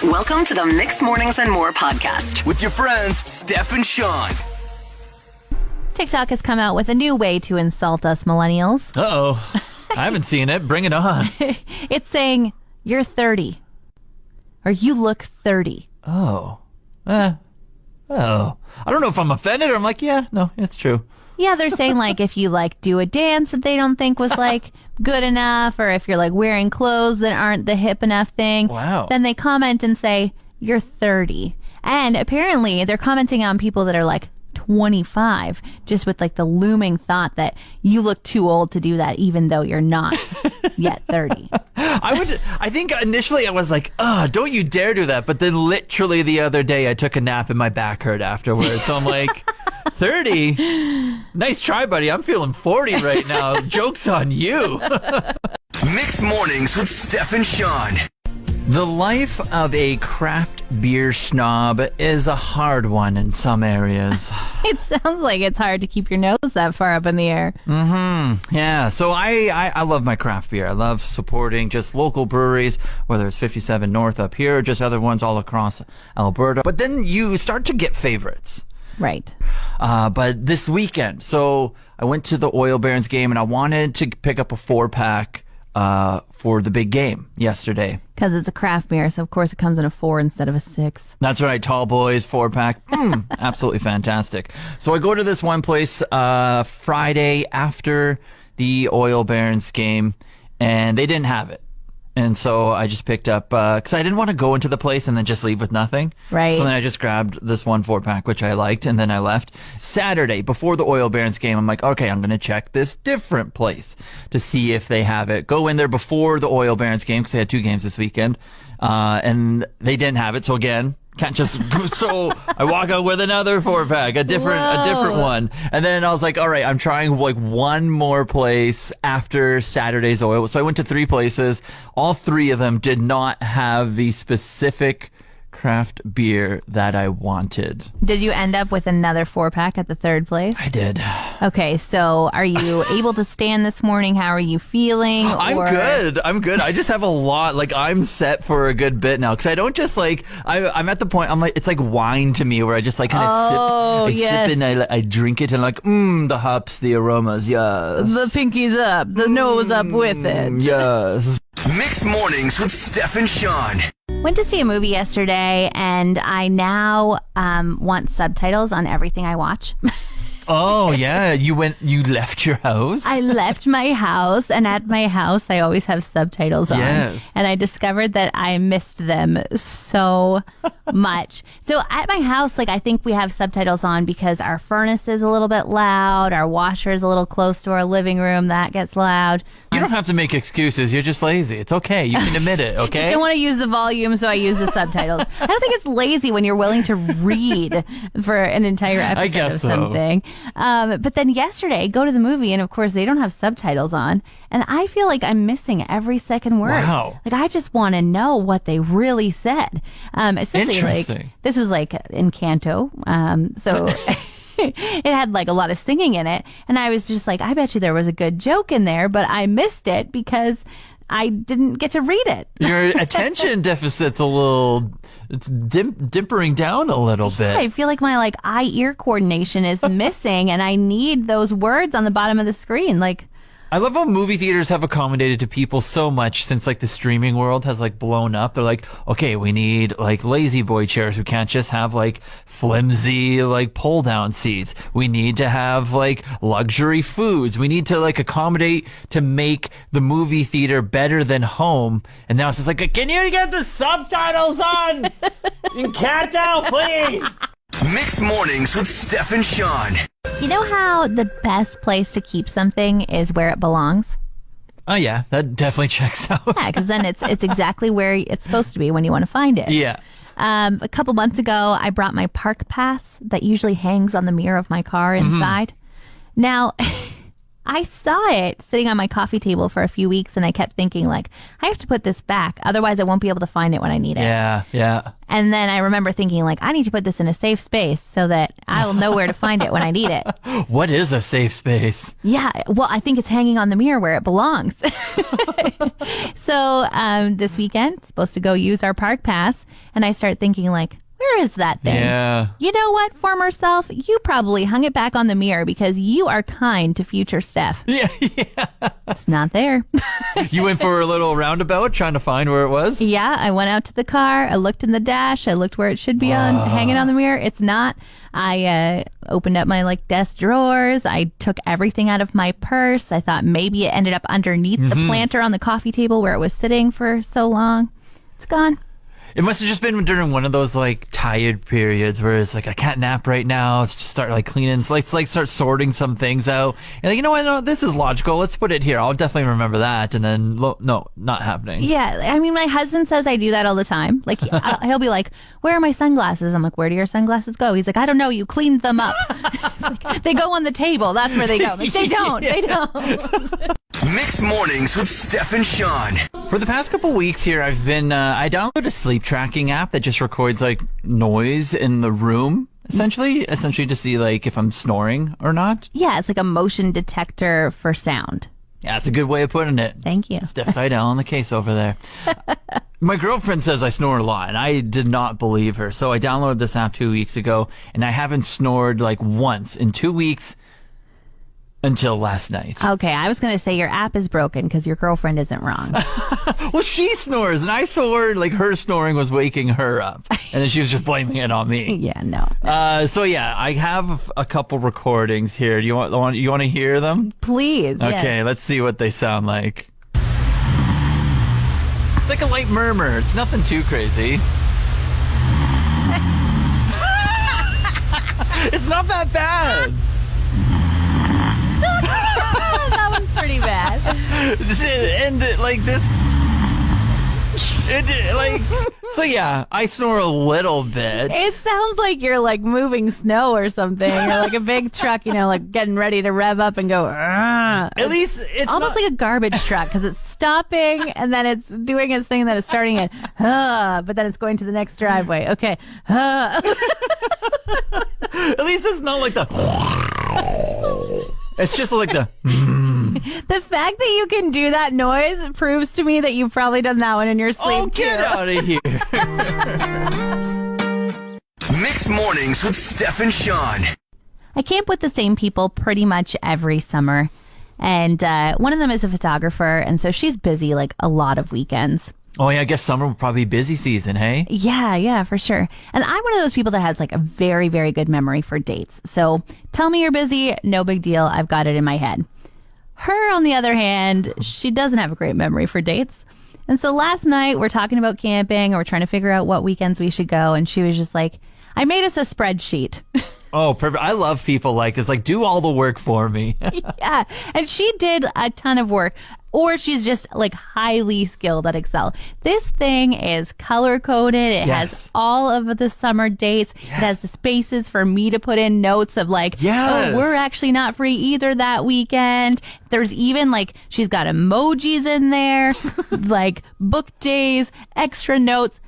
Welcome to the Mixed Mornings and More podcast with your friends, Steph and Sean. TikTok has come out with a new way to insult us millennials. Uh-oh. I haven't seen it. Bring it on. It's saying, you're 30. Or you look 30. Oh. I don't know if I'm offended or I'm like, yeah, no, it's true. Yeah, they're saying like if you like do a dance that they don't think was like good enough, or if you're like wearing clothes that aren't the hip enough thing. Wow. Then they comment and say, you're 30. And apparently they're commenting on people that are like 25, just with like the looming thought that you look too old to do that, even though you're not yet 30. I think initially I was like, don't you dare do that. But then literally the other day I took a nap and my back hurt afterwards. So I'm like, 30? Nice try, buddy. I'm feeling 40 right now. Joke's on you. Mixed Mornings with Steph and Sean. The life of a craft beer snob is a hard one in some areas. It sounds like it's hard to keep your nose that far up in the air. Mm-hmm. Yeah. So I love my craft beer. I love supporting just local breweries, whether it's 57 North up here or just other ones all across Alberta. But then you start to get favorites. Right. But this weekend, so I went to the Oil Barons game and I wanted to pick up a 4-pack for the big game yesterday. Because it's a craft beer, so of course it comes in a 4 instead of a 6. That's right, tall boys, 4-pack. Absolutely fantastic. So I go to this one place Friday after the Oil Barons game, and they didn't have it. And so I just picked up, because I didn't want to go into the place and then just leave with nothing. Right. So then I just grabbed this one 4-pack, which I liked, and then I left. Saturday, before the Oil Barons game, I'm like, okay, I'm going to check this different place to see if they have it. Go in there before the Oil Barons game, because they had 2 games this weekend, and they didn't have it. So again, can't just so I walk out with another 4-pack, a different one, and then I was like, all right, I'm trying like one more place after Saturday's oil. So I went to 3 places. All 3 of them did not have the specific craft beer that I wanted. Did you end up with another 4-pack at the 3rd place? I did. Okay, so are you able to stand this morning? How are you feeling? I'm good. I just have a lot. Like, I'm set for a good bit now, because I don't just like, I'm at the point, I'm like, it's like wine to me, where I just like kind of sip and I drink it and like, the hops, the aromas, yes. The pinky's up, the nose up with it. Yes. Mixed Mornings with Steph and Sean. Went to see a movie yesterday, and I now want subtitles on everything I watch. Oh, yeah. You left your house? I left my house, and at my house, I always have subtitles on. Yes. And I discovered that I missed them so much. So at my house, like, I think we have subtitles on because our furnace is a little bit loud, our washer is a little close to our living room, that gets loud. You don't have to make excuses. You're just lazy. It's okay. You can admit it, okay? I don't want to use the volume, so I use the subtitles. I don't think it's lazy when you're willing to read for an entire episode of something. But then yesterday, go to the movie, and of course, they don't have subtitles on. And I feel like I'm missing every second word. Wow. Like, I just want to know what they really said. Especially, like, this was like in Canto. So... It had like a lot of singing in it, and I was just like, I bet you there was a good joke in there, but I missed it because I didn't get to read it. Your attention deficit's it's dimpering down a little bit. I feel like my like eye-ear coordination is missing, and I need those words on the bottom of the screen. Like, I love how movie theaters have accommodated to people so much since like the streaming world has like blown up. They're like, okay, we need like lazy boy chairs. We can't just have like flimsy like pull down seats. We need to have like luxury foods. We need to like accommodate to make the movie theater better than home. And now it's just like, can you get the subtitles on in Canto, please? Mixed Mornings with Steph and Sean. you know how the best place to keep something is where it belongs? Oh, yeah, that definitely checks out. Yeah, because then it's exactly where it's supposed to be when you want to find it. Yeah. A couple months ago, I brought my park pass that usually hangs on the mirror of my car inside. Now, I saw it sitting on my coffee table for a few weeks, and I kept thinking, like, I have to put this back. Otherwise, I won't be able to find it when I need it. Yeah. And then I remember thinking, like, I need to put this in a safe space so that I'll know where to find it when I need it. What is a safe space? Yeah, well, I think it's hanging on the mirror where it belongs. So this weekend, supposed to go use our park pass, and I start thinking, like, where is that thing? Yeah. You know what, former self? You probably hung it back on the mirror because you are kind to future Steph. Yeah. It's not there. You went for a little roundabout trying to find where it was? Yeah, I went out to the car. I looked in the dash. I looked where it should be hanging on the mirror. It's not. I opened up my desk drawers. I took everything out of my purse. I thought maybe it ended up underneath the planter on the coffee table where it was sitting for so long. It's gone. It must have just been during one of those tired periods where it's like, I can't nap right now. Let's just start cleaning. Let's start sorting some things out. And you know what? No, this is logical. Let's put it here. I'll definitely remember that. And then no, not happening. Yeah, I mean, my husband says I do that all the time. He'll be like, "Where are my sunglasses?" I'm like, "Where do your sunglasses go?" He's like, "I don't know. You cleaned them up." They go on the table. That's where they go. Like, they don't. They don't. Mixed Mornings with Steph and Sean. For the past couple weeks here, I've been, I downloaded a sleep tracking app that just records noise in the room, essentially to see if I'm snoring or not. Yeah, it's like a motion detector for sound. Yeah, that's a good way of putting it. Thank you. Steph Seidel on the case over there. My girlfriend says I snore a lot, and I did not believe her. So I downloaded this app 2 weeks ago, and I haven't snored once in 2 weeks. Until last night. Okay, I was going to say your app is broken because your girlfriend isn't wrong. Well, she snores, and I swore her snoring was waking her up, and then she was just blaming it on me. Yeah, no. So yeah, I have a couple recordings here. Do you want to hear them? Please. Okay, yes. Let's see what they sound like. It's like a light murmur. It's nothing too crazy. It's not that bad. That one's pretty bad. So yeah, I snore a little bit. It sounds like you're moving snow or something, or a big truck, getting ready to rev up and go. At least it's almost like a garbage truck because it's stopping and then it's doing its thing and then it's starting it, but then it's going to the next driveway. Okay. At least it's not like the. It's just like the. The fact that you can do that noise proves to me that you've probably done that one in your sleep. Oh, get out of here. Mixed Mornings with Steph and Sean. I camp with the same people pretty much every summer. And one of them is a photographer. And so she's busy a lot of weekends. Oh, yeah, I guess summer will probably be busy season, hey? Yeah, for sure. And I'm one of those people that has a very, very good memory for dates. So tell me you're busy, no big deal. I've got it in my head. Her, on the other hand, she doesn't have a great memory for dates. And so last night we're talking about camping and we're trying to figure out what weekends we should go. And she was just like, I made us a spreadsheet. Oh, perfect. I love people like this. Do all the work for me. Yeah. And she did a ton of work. Or she's just highly skilled at Excel. This thing is color coded. It has all of the summer dates. Yes. It has the spaces for me to put in notes of yes. Oh, we're actually not free either that weekend. There's even she's got emojis in there, book days, extra notes.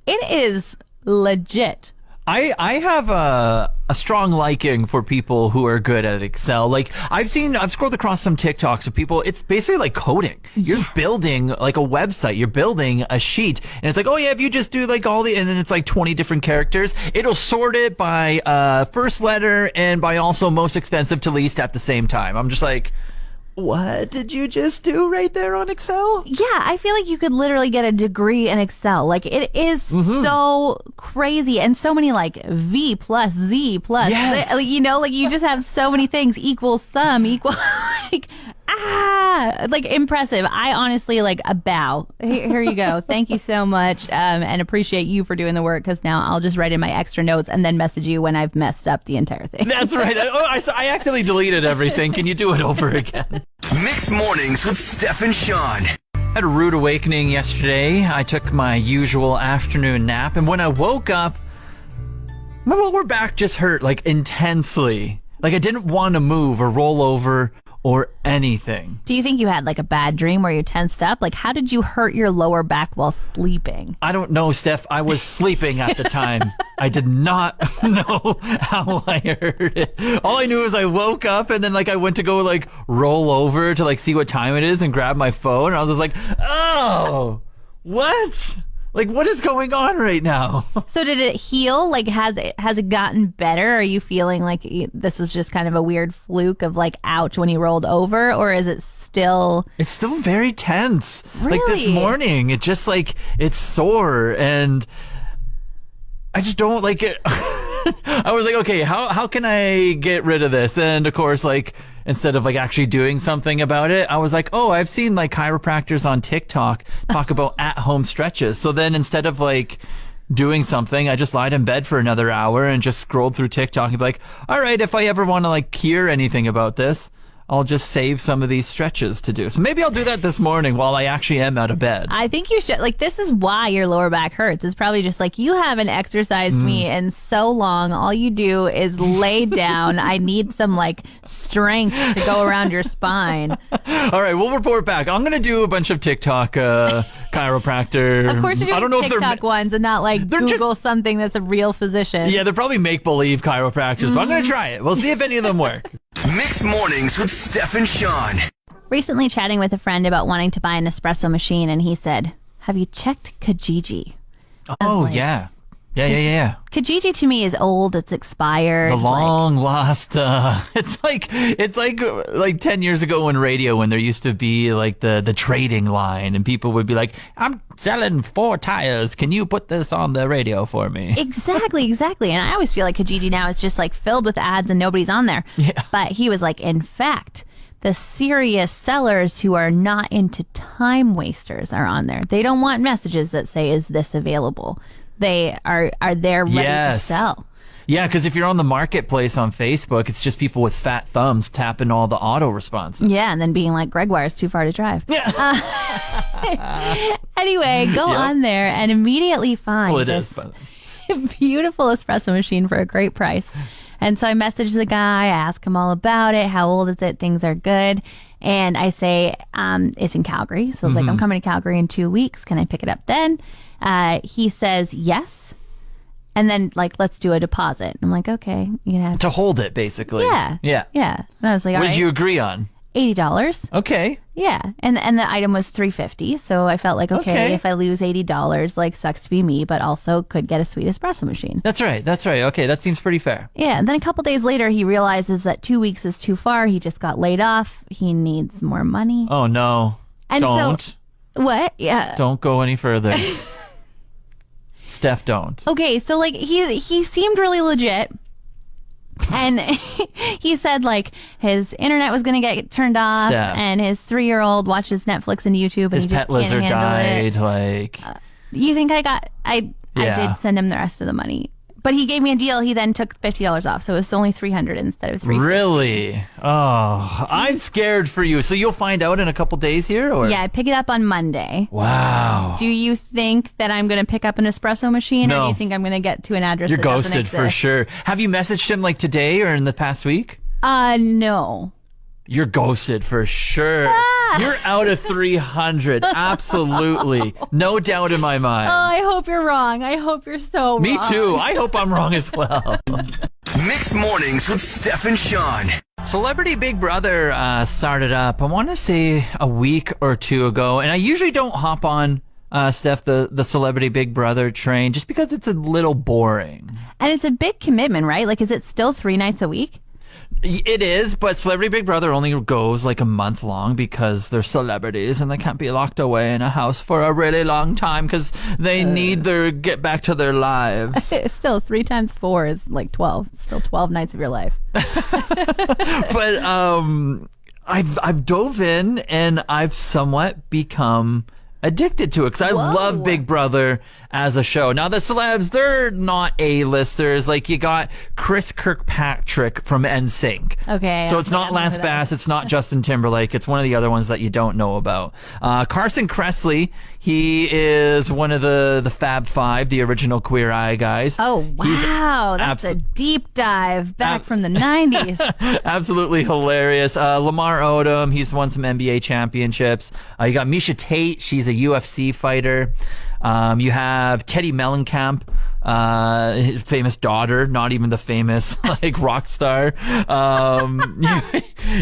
It is legit. I have a strong liking for people who are good at Excel. I've scrolled across some TikToks of people. It's basically coding. You're building a website. You're building a sheet, and it's oh yeah, if you just do all the, and then it's 20 different characters. It'll sort it by first letter and by also most expensive to least at the same time. I'm just what did you just do right there on Excel? Yeah, I feel like you could literally get a degree in Excel. It is so crazy. And so many V plus Z plus. Yes. You just have so many things. Equal sum, equal impressive. I honestly a bow. Here you go. Thank you so much. And appreciate you for doing the work because now I'll just write in my extra notes and then message you when I've messed up the entire thing. That's right. I accidentally deleted everything. Can you do it over again? Mixed Mornings with Steph and Sean. Had a rude awakening yesterday. I took my usual afternoon nap, and when I woke up, my lower back just hurt intensely. I didn't want to move or roll over or anything. Do you think you had like a bad dream where you tensed up? Like, how did you hurt your lower back while sleeping? I don't know, Steph. I was sleeping at the time. I did not know how I heard it. All I knew is I woke up and then like I went to go like roll over to like see what time it is and grab my phone. And I was just like, oh, what? Like, what is going on right now? So did it heal? Like, has it gotten better? Are you feeling like this was just kind of a weird fluke of like, ouch, when you rolled over? Or is it still... It's still very tense. Really? Like this morning, it just like, it's sore and I just don't like it. I was like, okay, how can I get rid of this? And of course, like, instead of like actually doing something about it, I was like, oh, I've seen like chiropractors on TikTok talk about at-home stretches. So then instead of like doing something, I just lied in bed for another hour and just scrolled through TikTok and be like, all right, if I ever want to like hear anything about this, I'll just save some of these stretches to do. So maybe I'll do that this morning while I actually am out of bed. I think you should. Like, this is why your lower back hurts. It's probably just like, you haven't exercised me in so long. All you do is lay down. I need some like strength to go around your spine. All right, we'll report back. I'm going to do a bunch of TikTok chiropractor. Of course, you're doing TikTok ones and not like Google something that's a real physician. Yeah, they're probably make-believe chiropractors, but I'm going to try it. We'll see if any of them work. Mixed Mornings with Steph and Sean. Recently chatting with a friend about wanting to buy an espresso machine, and he said, have you checked Kijiji? Oh, like, yeah. Yeah. Kijiji to me is old. It's expired. The long lost. It's like 10 years ago when there used to be like the trading line, and people would be like, "I'm selling 4 tires. Can you put this on the radio for me?" Exactly. And I always feel like Kijiji now is just like filled with ads and nobody's on there. Yeah. But he was like, in fact, the serious sellers who are not into time wasters are on there. They don't want messages that say, "Is this available?" They are there ready to sell. Yeah, because if you're on the marketplace on Facebook, it's just people with fat thumbs tapping all the auto responses. Yeah, and then being like, Gregoire's too far to drive. Yeah. Anyway, go on there and immediately find this beautiful espresso machine for a great price. And so I message the guy, I ask him all about it. How old is it? Things are good. And I say, it's in Calgary. So I was like, I'm coming to Calgary in 2 weeks. Can I pick it up then? He says yes. And then like, let's do a deposit. I'm like, okay. You know, to hold it, basically. Yeah. And I was like, all right. What did you agree on? $80. Okay. Yeah. And the item was $350. So I felt like, okay, if I lose $80, like, sucks to be me, but also could get a sweet espresso machine. That's right. Okay. That seems pretty fair. Yeah. And then a couple days later, he realizes that 2 weeks is too far. He just got laid off. He needs more money. Oh, no. And don't. So, what? Yeah. Don't go any further. Steph, don't. Okay. So like, he seemed really legit. And he said like his internet was going to get turned off, and his 3-year-old watches Netflix and YouTube, and his he just pet lizard can't died. handle Like, you think I did send him the rest of the money, but he gave me a deal. He then took $50 off, so it was only $300 instead of $350. Really? Oh, I'm scared for you. So you'll find out in a couple days here, or? Yeah, I pick it up on Monday. Wow. Do you think that I'm going to pick up an espresso machine, No. or do you think I'm going to get to an address You're that doesn't ghosted exist? for sure. Have you messaged him like today or in the past week? No. You're ghosted for sure. You're out of 300. Absolutely. No doubt in my mind. Oh, I hope you're wrong. I hope you're so wrong. Me too. I hope I'm wrong as well. Mixed Mornings with Steph and Sean. Celebrity Big Brother started up, I want to say a week or two ago. And I usually don't hop on, Steph, the Celebrity Big Brother train just because it's a little boring. And it's a big commitment, right? Like, is it still 3 nights a week? It is, but Celebrity Big Brother only goes like a month long because they're celebrities and they can't be locked away in a house for a really long time because they need to get back to their lives. Still, 3 times 4 is like 12. Still 12 nights of your life. But I've dove in and I've somewhat become addicted to it because I love Big Brother as a show. Now the celebs, they're not A-listers. Like you got Chris Kirkpatrick from NSYNC. Okay. So it's not Lance Bass. It's not Justin Timberlake. It's one of the other ones that you don't know about. Carson Kressley, he is one of the Fab Five, the original Queer Eye guys. Oh, wow. That's a deep dive back from the 90s. Absolutely hilarious. Lamar Odom, he's won some NBA championships. You got Misha Tate, she's a UFC fighter. You have Teddy Mellencamp, his famous daughter, not even the famous like rock star.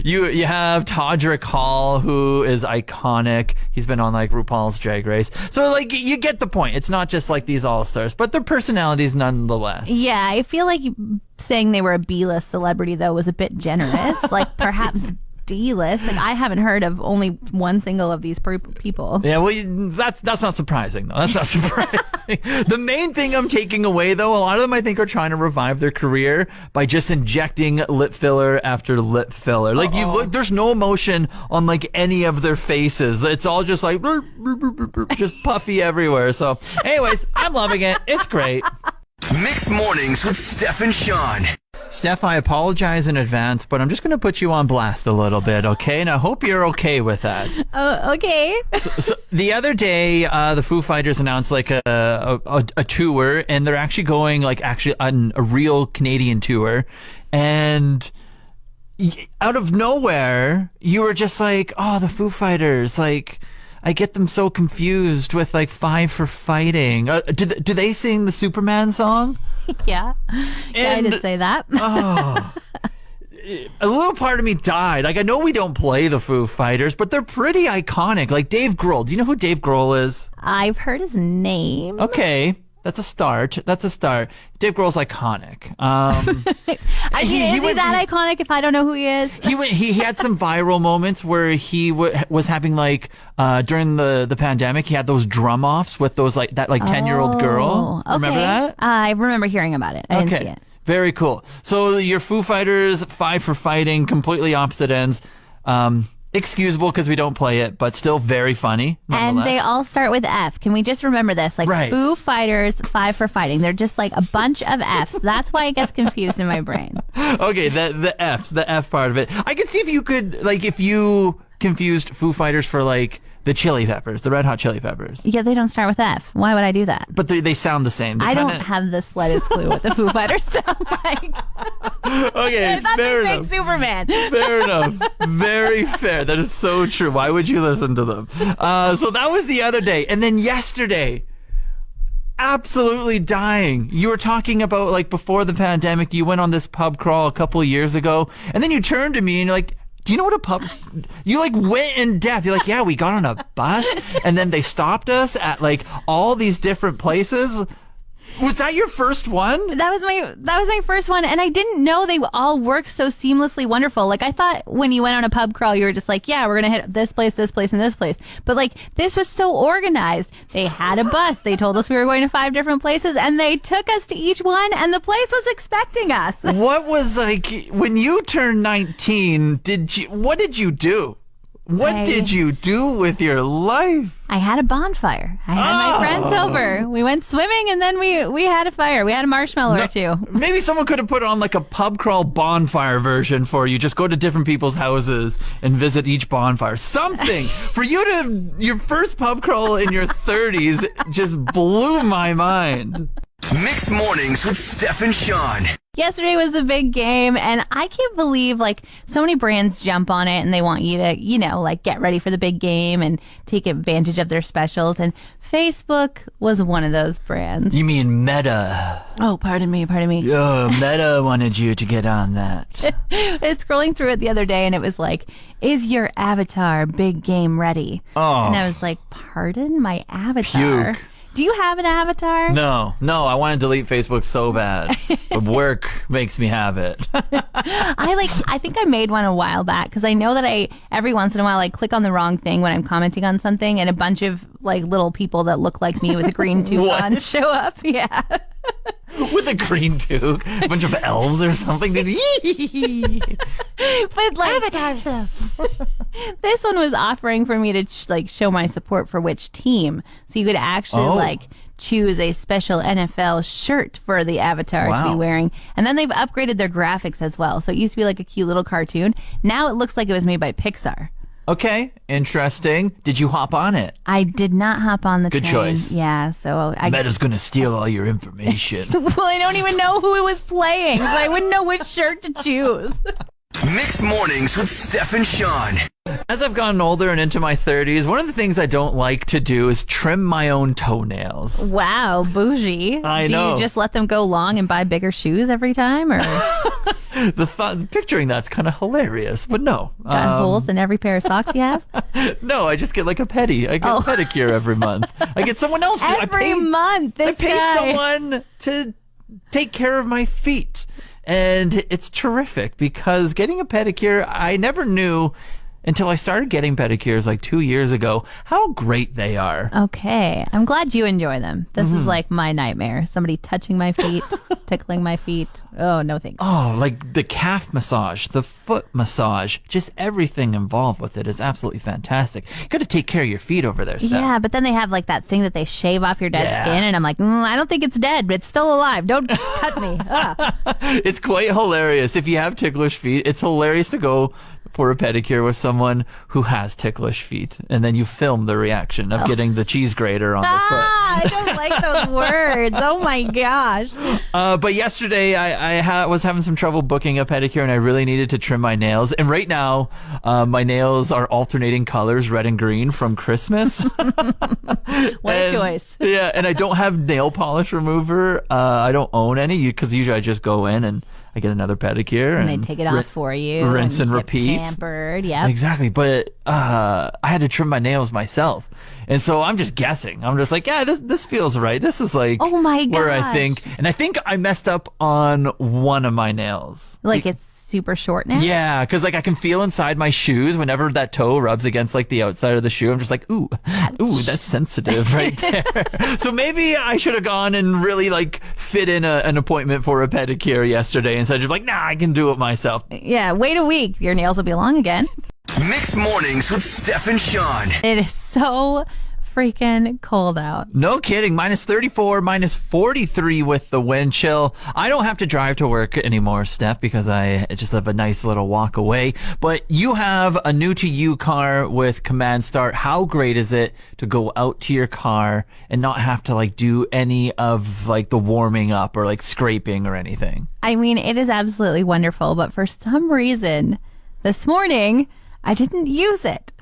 You have Todrick Hall, who is iconic. He's been on like RuPaul's Drag Race. So like you get the point. It's not just like these all-stars, but their personalities nonetheless. Yeah, I feel like saying they were a B-list celebrity though was a bit generous. Like perhaps D-list. Like I haven't heard of only one single of these people. Yeah, well, that's not surprising though. That's not surprising. The main thing I'm taking away though, a lot of them I think are trying to revive their career by just injecting lip filler after lip filler. Like you look, there's no emotion on like any of their faces. It's all just like just puffy everywhere. So, anyways, I'm loving it. It's great. Mixed Mornings with Steph and Sean. Steph, I apologize in advance, but I'm just going to put you on blast a little bit, okay? And I hope you're okay with that. Oh, okay. So the other day, the Foo Fighters announced like a tour, and they're actually going like on a real Canadian tour. And out of nowhere, you were just like, oh, the Foo Fighters, like... I get them so confused with like Five for Fighting. Do they sing the Superman song? Yeah. I did say that. A little part of me died. Like I know we don't play the Foo Fighters, but they're pretty iconic. Like Dave Grohl. Do you know who Dave Grohl is? I've heard his name. Okay. That's a start. Dave Grohl's iconic. Is he that iconic if I don't know who he is? He had some viral moments where he was having like during the pandemic. He had those drum offs with those like 10-year-old girl. Okay. Remember that? I remember hearing about it. I didn't see it. Very cool. So your Foo Fighters, Five for Fighting, completely opposite ends. Excusable because we don't play it, but still very funny. And they all start with F. Can we just remember this? Like right. Foo Fighters, Five for Fighting. They're just like a bunch of Fs. That's why it gets confused in my brain. Okay, the F part of it. I could see if you could, like, if you confused Foo Fighters for like the Chili Peppers, the Red Hot Chili Peppers. Yeah, they don't start with F. Why would I do that? But they sound the same. I don't have the slightest clue what the Foo Fighters sound like. Okay, fair enough. Superman. Fair enough. Very fair. That is so true. Why would you listen to them? So that was the other day. And then yesterday, absolutely dying. You were talking about, like, before the pandemic, you went on this pub crawl a couple of years ago, and then you turned to me and you're like, do you know what a pub... You, like, went in depth. You're like, yeah, we got on a bus, and then they stopped us at, like, all these different places. Was that your first one? That was my first one, and I didn't know they all worked so seamlessly wonderful. Like I thought when you went on a pub crawl, you were just like, yeah, we're gonna hit this place, and this place. But like this was so organized. They had a bus. They told us we were going to 5 different places, and they took us to each one, and the place was expecting us. What was like when you turned 19? What did you do? What did you do with your life? I had a bonfire. I had my friends over. We went swimming, and then we had a fire. We had a marshmallow or two. Maybe someone could have put on like a pub crawl bonfire version for you. Just go to different people's houses and visit each bonfire. Something for you to your first pub crawl in your 30s just blew my mind. Mixed Mornings with Steph and Sean. Yesterday was the big game, and I can't believe, like, so many brands jump on it and they want you to, you know, like, get ready for the big game and take advantage of their specials. And Facebook was one of those brands. You mean Meta? Oh, pardon me. Oh, Meta wanted you to get on that. I was scrolling through it the other day, and it was like, is your avatar big game ready? Oh. And I was like, pardon? My avatar? Puke. Do you have an avatar? No, I want to delete Facebook so bad. But work makes me have it. I think I made one a while back because I know that every once in a while I click on the wrong thing when I'm commenting on something, and a bunch of like little people that look like me with a green toque on show up. Yeah. With a green toque, a bunch of elves or something. But like avatar stuff. This one was offering for me to show my support for which team. So you could actually choose a special NFL shirt for the avatar to be wearing. And then they've upgraded their graphics as well. So it used to be like a cute little cartoon. Now it looks like it was made by Pixar. Okay, interesting. Did you hop on it? I did not hop on the train. Good choice. Yeah, so Meta's going to steal all your information. Well, I don't even know who it was playing, so I wouldn't know which shirt to choose. Mixed Mornings with Steph and Sean. As I've gotten older and into my 30s, one of the things I don't like to do is trim my own toenails. Wow, bougie. I know. Do you just let them go long and buy bigger shoes every time? Or picturing that's kind of hilarious, but no. Got holes in every pair of socks you have? No, I just get like a pedi. I get a pedicure every month. I get someone else to every month. I pay someone to take care of my feet. And it's terrific because getting a pedicure, I never knew until I started getting pedicures like 2 years ago how great they are. Okay. I'm glad you enjoy them. This is like my nightmare. Somebody touching my feet, tickling my feet. Oh, no thanks. Oh, like the calf massage, the foot massage, just everything involved with it is absolutely fantastic. You got to take care of your feet over there, Steph. Yeah, but then they have like that thing that they shave off your dead skin, and I'm like, I don't think it's dead, but it's still alive. Don't cut me. It's quite hilarious. If you have ticklish feet, it's hilarious to go for a pedicure with someone who has ticklish feet, and then you film the reaction of getting the cheese grater on their foot. I don't like those words. Oh my gosh. But yesterday I was having some trouble booking a pedicure, and I really needed to trim my nails. And right now, my nails are alternating colors, red and green, from Christmas. What a choice. Yeah, and I don't have nail polish remover. I don't own any, because usually I just go in and I get another pedicure. And they take it off for you. Rinse and repeat. Pampered, yeah. Exactly. But I had to trim my nails myself. And so I'm just guessing. I'm just like, yeah, this feels right. This is like oh my where I think I messed up on one of my nails. Like it's super short now? Yeah, because like I can feel inside my shoes whenever that toe rubs against like the outside of the shoe. I'm just like, ooh, that's sensitive right there. So maybe I should have gone and really like fit in an appointment for a pedicure yesterday instead of like, nah, I can do it myself. Yeah, wait a week. Your nails will be long again. Mixed Mornings with Steph and Sean. It is so freaking cold out. No kidding. Minus 34, minus 43 with the wind chill. I don't have to drive to work anymore, Steph, because I just have a nice little walk away. But you have a new to you car with Command Start. How great is it to go out to your car and not have to like do any of like the warming up or like scraping or anything? I mean, it is absolutely wonderful, but for some reason this morning I didn't use it.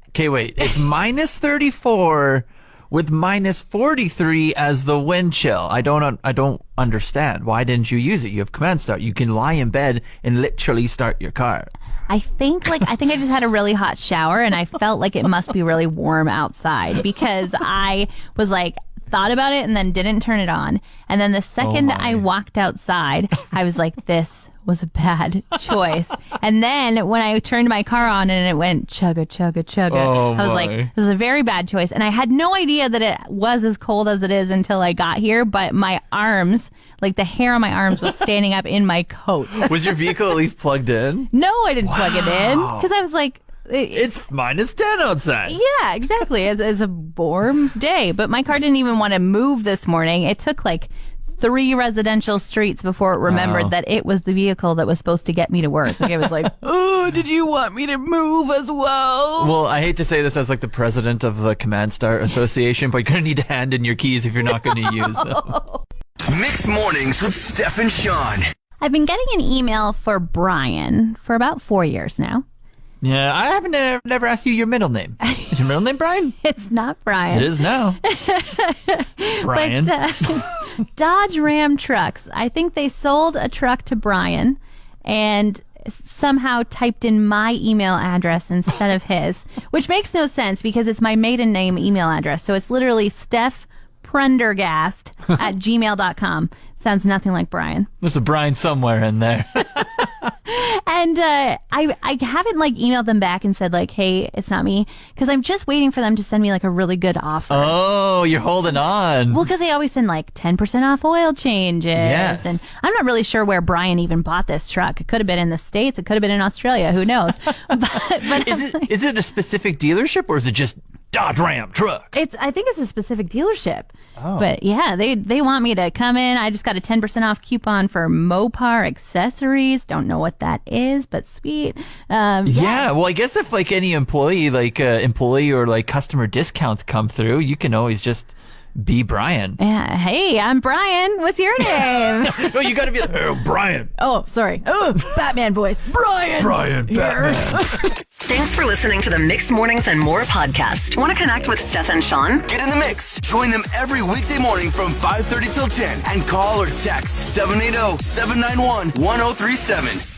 Okay, wait. It's minus 34 with minus 43 as the wind chill. I don't understand. Why didn't you use it? You have Command Start. You can lie in bed and literally start your car. I think I just had a really hot shower and I felt like it must be really warm outside because I was like thought about it and then didn't turn it on. And then the second I walked outside, I was like, this was a bad choice. And then when I turned my car on and it went chugga, chugga, chugga, I was like, this is a very bad choice. And I had no idea that it was as cold as it is until I got here. But my arms, like the hair on my arms was standing up in my coat. Was your vehicle at least plugged in? No, I didn't plug it in because I was like, it's minus 10 outside. Yeah, exactly. It's a warm day. But my car didn't even want to move this morning. It took like 3 residential streets before it remembered that it was the vehicle that was supposed to get me to work. Like, it was like, oh, did you want me to move as well? Well, I hate to say this as like the president of the Command Start Association, but you're going to need to hand in your keys if you're not going to use them. Mixed Mornings with Steph and Sean. I've been getting an email for Brian for about 4 years now. Yeah, I haven't never asked you your middle name. Is your middle name Brian? It's not Brian. It is now. Brian. But, Dodge Ram trucks. I think they sold a truck to Brian and somehow typed in my email address instead of his, which makes no sense because it's my maiden name email address. So it's literally Steph Prendergast at gmail.com. Sounds nothing like Brian. There's a Brian somewhere in there. And I haven't like emailed them back and said like, hey, it's not me, because I'm just waiting for them to send me like a really good offer. Oh, you're holding on. Well, because they always send like 10% off oil changes. Yes. And I'm not really sure where Brian even bought this truck. It could have been in the States. It could have been in Australia. Who knows? but is it a specific dealership or is it just Dodge Ram truck? I think it's a specific dealership. Oh. But yeah, they want me to come in. I just got a 10% off coupon for Mopar accessories. Don't know what that is, but sweet. Yeah, well, I guess if like any employee or like customer discounts come through, you can always just be Brian. Yeah. Hey, I'm Brian. What's your name? No, you got to be like, oh, Brian. Oh, sorry. Oh, Batman voice. Brian. Brian, Batman. Thanks for listening to the Mixed Mornings and More podcast. Want to connect with Steph and Sean? Get in the mix. Join them every weekday morning from 5:30 till 10 and call or text 780-791-1037.